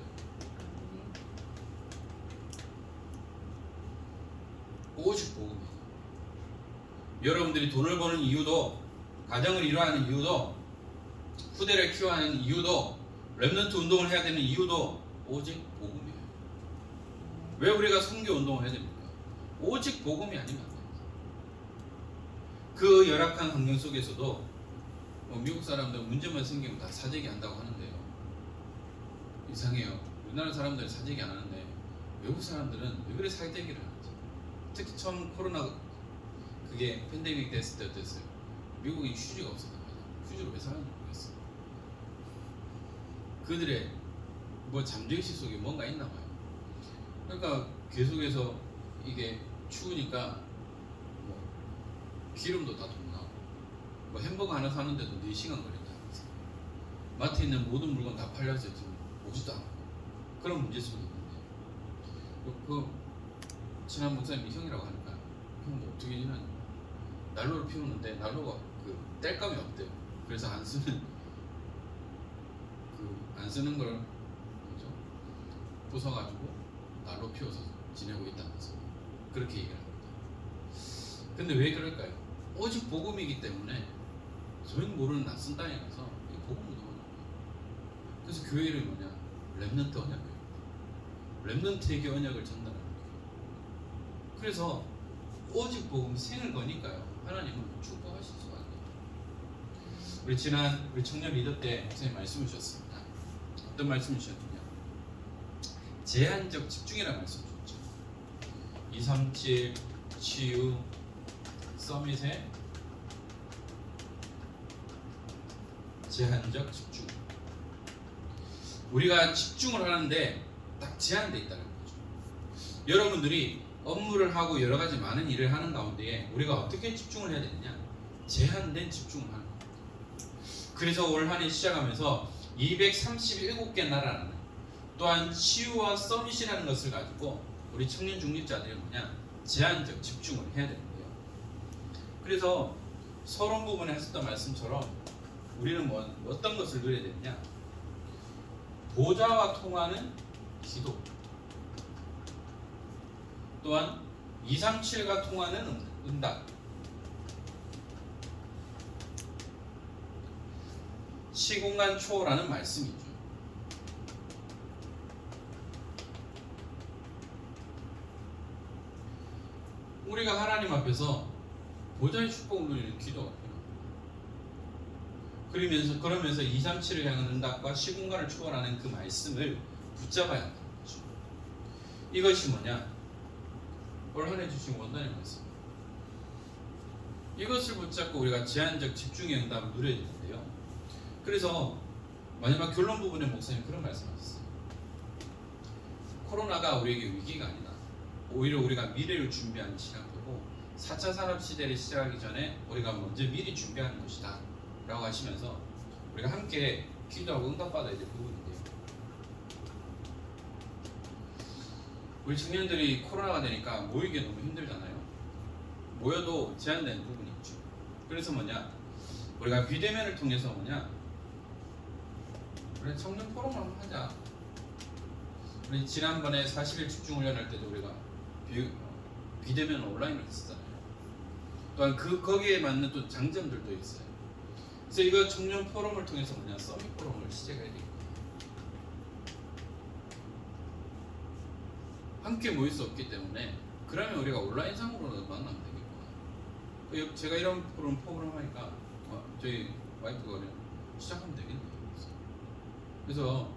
오직 복음이에요. 여러분들이 돈을 버는 이유도, 가정을 이루어하는 이유도, 후대를 키워하는 이유도, 렘넌트 운동을 해야 되는 이유도 오직 복음이에요. 왜 우리가 선교 운동을 해야 됩니까? 오직 복음이 아니면 안 됩니다. 그 열악한 환경 속에서도 미국 사람들 문제만 생기면 다 사재기 한다고 하는데요. 이상해요. 우리나라 사람들은 사재기 안 하는데 외국 사람들은 왜 그래 사재기를 하는지. 특히 처음 코로나 그게 팬데믹 됐을 때 어땠어요? 미국이 휴지가 없었단 말이에요. 휴지를 왜 사는지 모르겠어요. 그들의 뭐 잠재의식 속에 뭔가 있나 봐요. 그러니까 계속해서 이게 추우니까 뭐 기름도 다 동나고, 뭐 햄버거 하나 사는데도 4시간 걸린다. 마트에 있는 모든 물건 다 팔려서 지금 오지도 않고 그런 문제 속에 있는데, 친한 목사님이 형이라고 하니까 형 뭐 어떻게 지나 난로를 피우는데 난로가 그 뗄감이 없대요. 그래서 안 쓰는 걸 뭐죠? 부숴가지고 난로 피워서 지내고 있다면서 그렇게 얘기를 합니다. 근데 왜 그럴까요? 오직 복음이기 때문에 저희는 모르는 낯선 땅에 가서 이 복음을 넣어놓은 거예요. 그래서 교회 이름이 뭐냐? 렘넌트 언약이에요. 렘넌트에게 언약을 전달하는 거예요. 그래서 오직 복음 생을 거니까요. 하나님은 축복하실 수가 있어요. 우리 청년 리더 때 목사님 말씀을 주셨습니다. 어떤 말씀을 주셨느냐? 제한적 집중이라는 말씀을 주셨죠. 237 치유 서밋의 제한적 집중. 우리가 집중을 하는데 딱 제한되어 있다는 거죠. 여러분들이 업무를 하고 여러 가지 많은 일을 하는 가운데 우리가 어떻게 집중을 해야 되느냐? 제한된 집중을 하는 겁니다. 그래서 올 한 해 시작하면서 237개 나라라는, 또한 치유와 서밋이라는 것을 가지고 우리 청년 중립자들이 뭐냐? 제한적 집중을 해야 되는데요. 그래서 서론 부분에 했었던 말씀처럼 우리는 어떤 것을 누려야 되느냐? 보좌와 통하는 기도, 또한 237과 통하는 응답, 시공간 초월하는 말씀이죠. 우리가 하나님 앞에서 보좌의 축복을 누리는 기도가 필요합니다. 그러면서 237을 향한 응답과 시공간을 초월하는 그 말씀을 붙잡아야 한다는 거죠. 이것이 뭐냐? 올 한 해 주신 원단의 말씀. 이것을 붙잡고 우리가 제한적 집중의 응답을 누려야 되는데요. 그래서 마지막 결론 부분에 목사님 그런 말씀하셨어요. 코로나가 우리에게 위기가 아니다. 오히려 우리가 미래를 준비하는 시간이고 4차 산업시대를 시작하기 전에 우리가 먼저 미리 준비하는 것이다 라고 하시면서 우리가 함께 기도하고 응답받아야 될 부분인데요. 우리 청년들이 코로나가 되니까 모이기 너무 힘들잖아요. 모여도 제한되는 부분이 있죠. 그래서 뭐냐? 우리가 비대면을 통해서 뭐냐? 우리 청년 포럼을 한번 하자. 우리 지난번에 40일 집중 훈련할 때도 우리가 비대면 온라인을 했었잖아요. 또한 거기에 맞는 또 장점들도 있어요. 그래서 이거 청년 포럼을 통해서 뭐냐 서밋 포럼을 시작해야 되겠고 함께 모일 수 없기 때문에 그러면 우리가 온라인상으로 만나면 되겠구나. 제가 이런 포럼 하니까 저희 와이프가 그래요. 시작하면 되겠네요. 그래서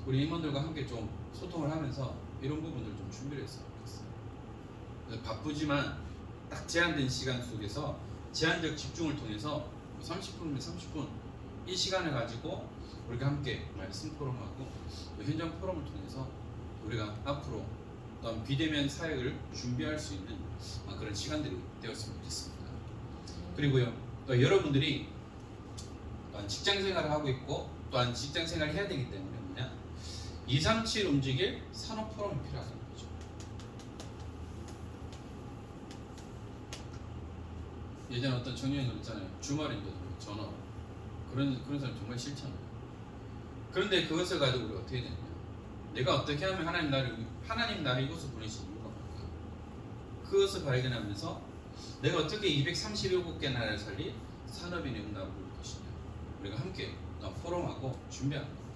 우리 임원들과 함께 좀 소통을 하면서 이런 부분들 좀 준비를 했으면 좋겠어요. 그래서 바쁘지만 딱 제한된 시간 속에서 제한적 집중을 통해서 30분이면 30분 이 시간을 가지고 우리가 함께 말씀 포럼하고 현장 포럼을 통해서 우리가 앞으로 어떤 비대면 사역을 준비할 수 있는 그런 시간들이 되었으면 좋겠습니다. 그리고요 또 여러분들이 또한 직장 생활을 하고 있고 또한 직장 생활을 해야 되기 때문에 뭐냐 237 움직일 산업 포럼이 필요하다는 거죠. 예전에 어떤 청년이 그랬잖아요. 주말인데도 전화 그런 사람 정말 싫잖아요. 그런데 그것을 가지고 우리가 어떻게 되느냐? 내가 어떻게 하면 하나님 나를 이곳에 보내신 이유가 뭘까? 그것을 발견하면서 내가 어떻게 237개 나라를 살릴 산업인의 응답을 볼 것이냐? 우리가 함께 포럼하고 준비하는 겁니다.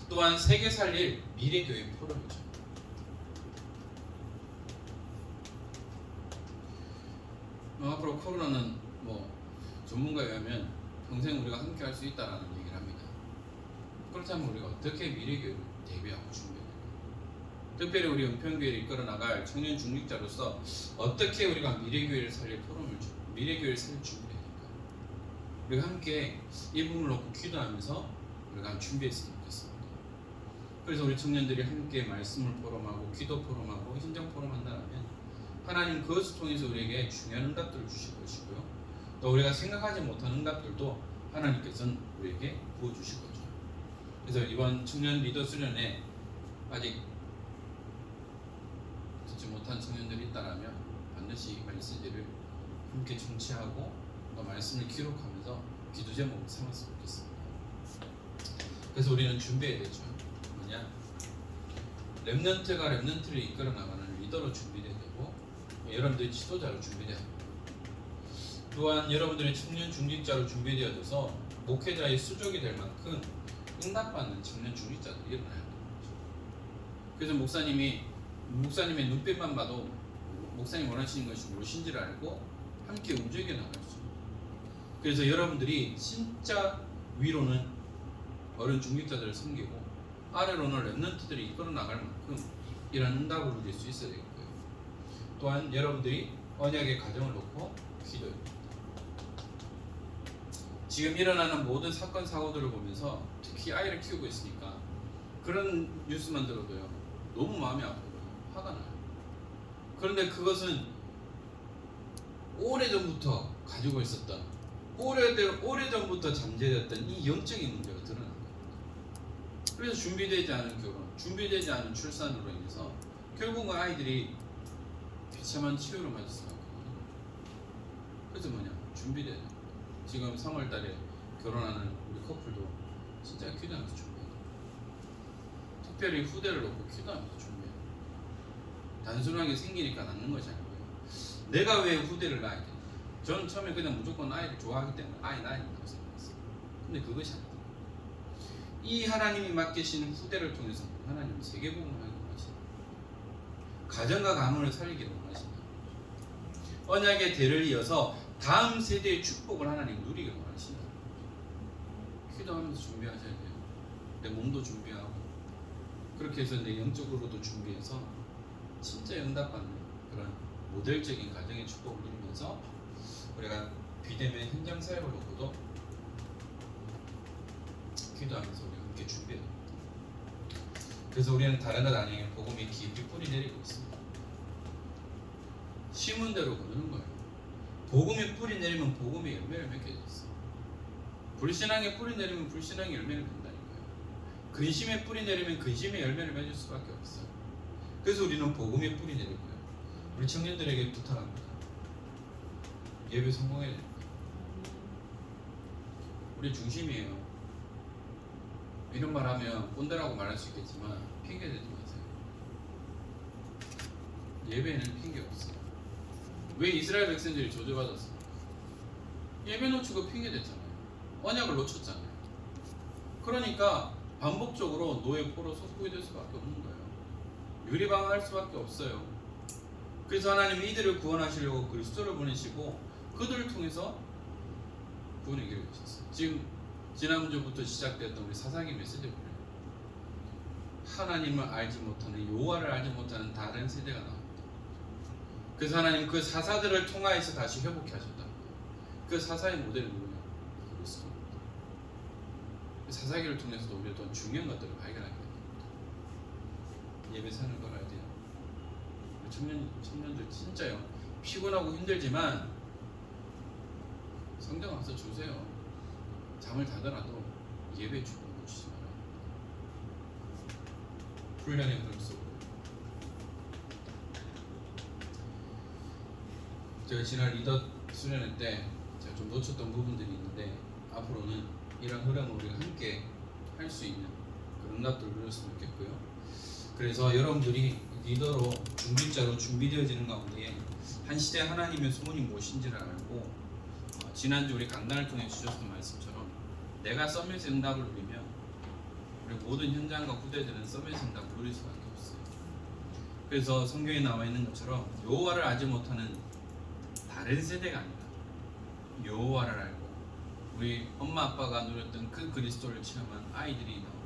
또한 세계 살릴 미래교회 포럼이죠. 앞으로 코로나는 전문가에 의하면 평생 우리가 함께 할 수 있다라는 얘기를 합니다. 그렇다면 우리가 어떻게 미래교회를 대비하고 준비해야 될까? 특별히 우리 은평교회를 이끌어 나갈 청년 중직자로서 어떻게 우리가 미래교회를 살릴 미래교회를 살릴 준비해야 될까? 우리가 함께 이 부분을 놓고 기도하면서 우리가 준비했으면 좋겠습니다. 그래서 우리 청년들이 함께 말씀을 포럼하고 기도 포럼하고 현장 포럼한다면 하나님 그것을 통해서 우리에게 중요한 응답들을 주실 것이고요. 또 우리가 생각하지 못한 응답들도 하나님께서는 우리에게 부어주실 거죠. 그래서 이번 청년 리더 수련회 아직 듣지 못한 청년들이 있다면 반드시 이 메시지를 함께 청취하고 또 말씀을 기록하면서 기도 제목을 삼았으면 좋겠습니다. 그래서 우리는 준비해야 되죠. 뭐냐? 렘넌트가 렘넌트를 이끌어 나가는 리더로 준비돼야 되고 여러분들이 지도자로 준비돼야 합니다. 또한 여러분들이 청년 중직자로 준비되어져서 목회자의 수족이 될 만큼 응답받는 청년 중직자들이 일어나야 합니다. 그래서 목사님의 눈빛만 봐도 목사님 원하시는 것이 무엇인지를 알고 함께 움직여 나갈 수 있습니다. 그래서 여러분들이 진짜 위로는 어른 중직자들을 섬기고 아래로는 렘넌트들이 이끌어 나갈 만큼 이런 응답을 누릴 수 있어야 되겠고요. 또한 여러분들이 언약의 가정을 놓고 기도해요. 지금 일어나는 모든 사건 사고들을 보면서 특히 아이를 키우고 있으니까 그런 뉴스만 들어도요 너무 마음이 아프고요 화가 나요. 그런데 그것은 오래전부터 가지고 있었던 오래전부터 잠재됐던 이 영적인 문제가 드러난 거예요. 그래서 준비되지 않은 결혼, 준비되지 않은 출산으로 인해서 결국은 아이들이 비참한 치유를 맞을 수밖에 없는 거예요. 그래서 준비돼야 돼요. 지금 3월달에 결혼하는 우리 커플도 진짜 기도하면서 준비해야 돼요. 특별히 후대를 놓고 기도하면서 준비해야 돼요. 단순하게 생기니까 낳는 것이 아니고요. 내가 왜 후대를 낳아야 돼? 저는 처음에 그냥 무조건 아이를 좋아하기 때문에 아이 낳아야 된다고 생각했어요. 근데 그것이 아니에요. 이 하나님이 맡기신 후대를 통해서 하나님은 세계복음을 하기를 원하신다. 가정과 가문을 살리기를 원하신다. 언약의 대를 이어서 다음 세대의 축복을 하나님 누리기를 원하신다. 기도하면서 준비하셔야 돼요. 내 몸도 준비하고 그렇게 해서 내 영적으로도 준비해서 진짜 응답받는 그런 모델적인 가정의 축복을 누리면서 우리가 비대면 현장 사역을 놓고도 기도하면서 우리 함께 준비해야 됩니다. 그래서 우리는 다른 것 아니에요. 복음이 깊이 뿌리 내리고 있습니다. 심은 대로 거두는 거예요. 복음이 뿌리 내리면 복음의 열매를 맺게 돼 있어. 불신앙의 뿌리 내리면 불신앙의 열매를 맺는다는 거예요. 근심의 뿌리 내리면 근심의 열매를 맺을 수밖에 없어요. 그래서 우리는 복음의 뿌리 내리고요. 우리 청년들에게 부탁합니다. 예배 성공해야 됩니다. 우리 중심이에요. 이런 말 하면 꼰대라고 말할 수 있겠지만 핑계 대지 마세요. 예배는 핑계 없어요. 왜 이스라엘 백성들이 저주받았어요? 예배 놓치고 핑계 댔잖아요. 언약을 놓쳤잖아요. 그러니까 반복적으로 노예 포로 속국이 될 수밖에 없는 거예요. 유리방어할 수밖에 없어요. 그래서 하나님이 이들을 구원하시려고 그리스도를 보내시고 그들을 통해서 구원의 길을 여셨어요. 지금 지난주부터 시작됐던 우리 사사기 메시지 보면 하나님을 알지 못하는, 여호와를 알지 못하는 다른 세대가 나옵니다. 그래서 하나님 그 사사들을 통하여서 다시 회복해 하셨다는 거예요. 그 사사의 모델은 누구냐? 그리스도입니다. 사사기를 통해서도 우리가 더 중요한 것들을 발견하게 됩니다. 예배 사는 걸 알아야 돼요. 청년들 진짜요. 피곤하고 힘들지만 성경 와서 주세요. 잠을 자더라도 예배 주고 놓치지 말아요. 훈련의 흐름 속으로. 제가 지난 리더 수련회 때 제가 좀 놓쳤던 부분들이 있는데 앞으로는 이런 흐름을 우리가 함께 할 수 있는 그런 응답들을 누렸으면 좋겠고요. 그래서 여러분들이 리더로 중직자로 준비되어지는 가운데 한 시대 하나님의 소원이 무엇인지를 알고 지난주 우리 강단을 통해 주셨던 말씀처럼 내가 서밋의 응답을 누리면 우리 모든 현장과 후대들은 서밋의 응답을 누릴 수밖에 없어요. 그래서 성경에 나와 있는 것처럼 여호와를 알지 못하는 다른 세대가 아니라 여호와를 알고 우리 엄마 아빠가 누렸던 그 그리스도를 체험한 아이들이 나오고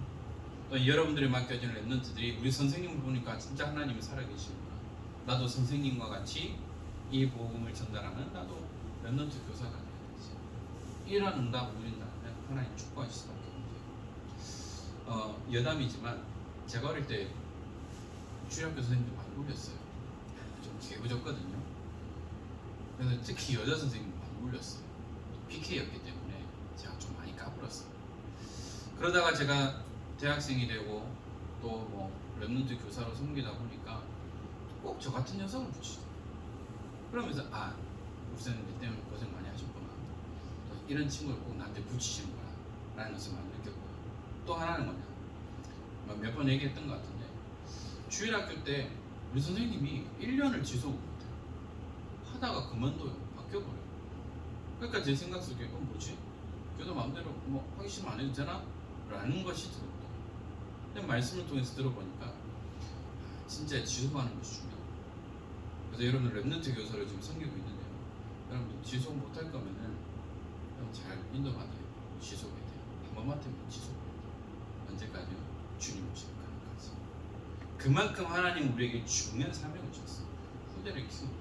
또 여러분들이 맡겨진 랩런트들이 우리 선생님을 보니까 진짜 하나님이 살아계시구나. 나도 선생님과 같이 이 복음을 전달하는 나도 랩런트 교사가 되어야지. 이런 응답을 누린다면 하나님 축복하실 수밖에 없어요. 여담이지만 제가 어릴 때 주일학교 선생님들 많이 울렸어요. 좀 개구졌거든요. 그래서 특히 여자 선생님 많이 울렸어요. PK였기 때문에 제가 좀 많이 까불었어요. 그러다가 제가 대학생이 되고 또 뭐 랩런트 교사로 섬기다 보니까 꼭 저 같은 녀석을 붙이죠. 그러면서 우리 선생님 때문에 고생 많이 하셨구나. 이런 친구를 꼭 나한테 붙이시는구나 라는 것을 많이 느꼈고요. 또 하나는 뭐냐, 몇 번 얘기했던 것 같은데 주일학교 때 우리 선생님이 1년을 지속을 못해요. 하다가 그만둬요. 바뀌어버려요. 그러니까 제 생각 속에 뭐지? 교사 마음대로 뭐 하기 싫으면 안 해도 되나? 라는 것이 들었다. 근데 말씀을 통해서 들어보니까 진짜 지속하는 것이 중요하고, 그래서 여러분들 랩런트 교사를 지금 섬기고 있는데요. 여러분들 지속 못할 거면은 잘 인도받아요. 지속해야 돼요. 한 번만 때문에 지속해야 돼요. 언제까지요? 주님 오실 때까지. 그만큼 하나님 우리에게 중요한 사명을 주셨어요. 후대를 키우는.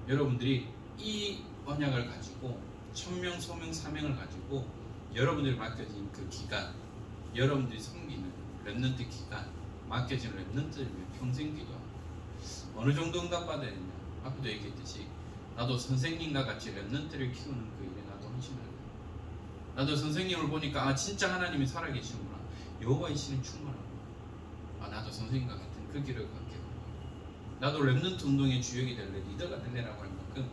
여러분들이 이 언약을 가지고 천명, 소명, 사명을 가지고 여러분들이 맡겨진 그 기간, 여러분들이 섬기는 랩런트 기간, 맡겨진 랩런트를 위해 평생 기도하고 어느 정도 응답받아야 되냐. 아까도 얘기했듯이 나도 선생님과 같이 랩런트를 키우는 그 일에 나도 헌신하고, 나도 선생님을 보니까 진짜 하나님이 살아계시는구나. 여호와의 신은 충만하고, 나도 선생님과 같은 그 길을 걷게 되고, 나도 랩런트 운동의 주역이 될래, 리더가 될래라고 할 만큼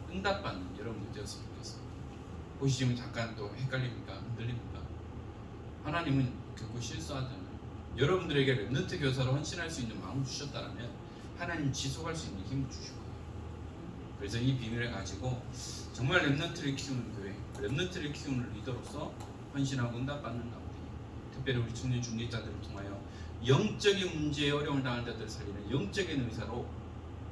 응답받는 여러분들 되었으면 좋겠습니다. 보시지만 잠깐 또 헷갈립니까? 흔들립니까? 하나님은 결코 실수하잖아요. 여러분들에게 랩런트 교사로 헌신할 수 있는 마음을 주셨다면 하나님 지속할 수 있는 힘을 주실 거예요. 그래서 이 비밀을 가지고 정말 랩런트를 키우는 교회, 랩런트를 키우는 리더로서 헌신하고 응답받는 가운데 특별히 우리 청년 중직자들을 통하여 영적인 문제에 어려움을 당한 자들을 살리는 영적인 의사로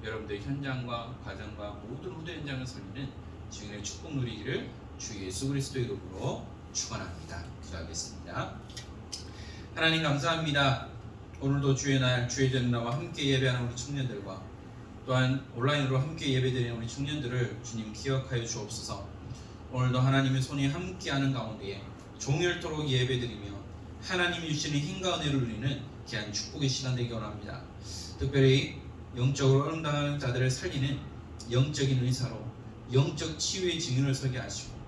여러분들의 현장과 가정과 모든 후대 현장을 살리는 주인의 축복 누리기를 주 예수 그리스도의 이름으로 축원합니다. 기도하겠습니다. 하나님 감사합니다. 오늘도 주의 날 주의 전나와 함께 예배하는 우리 청년들과 또한 온라인으로 함께 예배드리는 우리 청년들을 주님 기억하여 주옵소서. 오늘도 하나님의 손이 함께하는 가운데에 종일토록 예배드리며 하나님이 주시는 힘과 은혜를 누리는 귀한 축복의 시간 되기 원합니다. 특별히 영적으로 어려움당하는 자들을 살리는 영적인 의사로 영적 치유의 증인을 서게 하시고,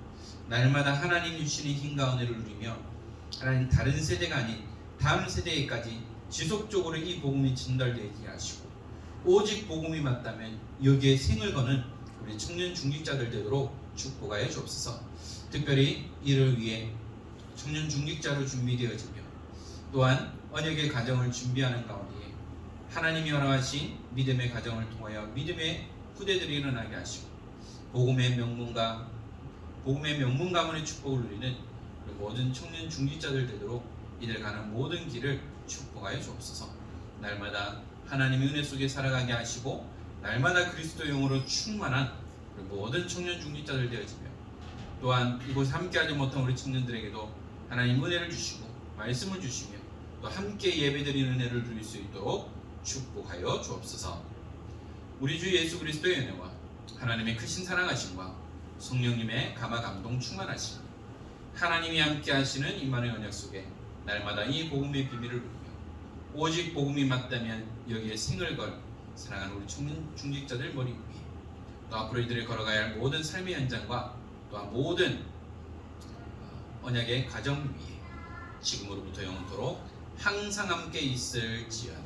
날마다 하나님 주시는 힘과 은혜를 누리며 하나님 다른 세대가 아닌 다음 세대에까지 지속적으로 이 복음이 전달되게 하시고, 오직 복음이 맞다면 여기에 생을 거는 우리 청년 중직자들 되도록 축복하여 주옵소서. 특별히 이를 위해 청년 중직자로 준비되어지며 또한 언약의 가정을 준비하는 가운데 하나님이 허락하신 믿음의 가정을 통하여 믿음의 후대들이 일어나게 하시고 복음의 명문 가문의 축복을 누리는 모든 청년 중직자들 되도록 이들 가는 모든 길을 축복하여 주옵소서. 날마다 하나님의 은혜 속에 살아가게 하시고 날마다 그리스도 영으로 충만한 모든 청년 중직자들 되어지며 또한 이곳에 함께하지 못한 우리 청년들에게도 하나님 은혜를 주시고 말씀을 주시며 또 함께 예배드리는 은혜를 누릴 수 있도록 축복하여 주옵소서. 우리 주 예수 그리스도의 은혜와 하나님의 크신 사랑하심과 성령님의 감화 감동 충만하심, 하나님이 함께 하시는 임마누엘 언약 속에 날마다 이 복음의 비밀을 누리며 오직 복음이 맞다면 여기에 생을 걸 사랑하는 우리 청년 중직자들 머리 위에 또 앞으로 이들이 걸어가야 할 모든 삶의 현장과 또한 모든 언약의 가정 위에 지금으로부터 영원토록 항상 함께 있을지어다.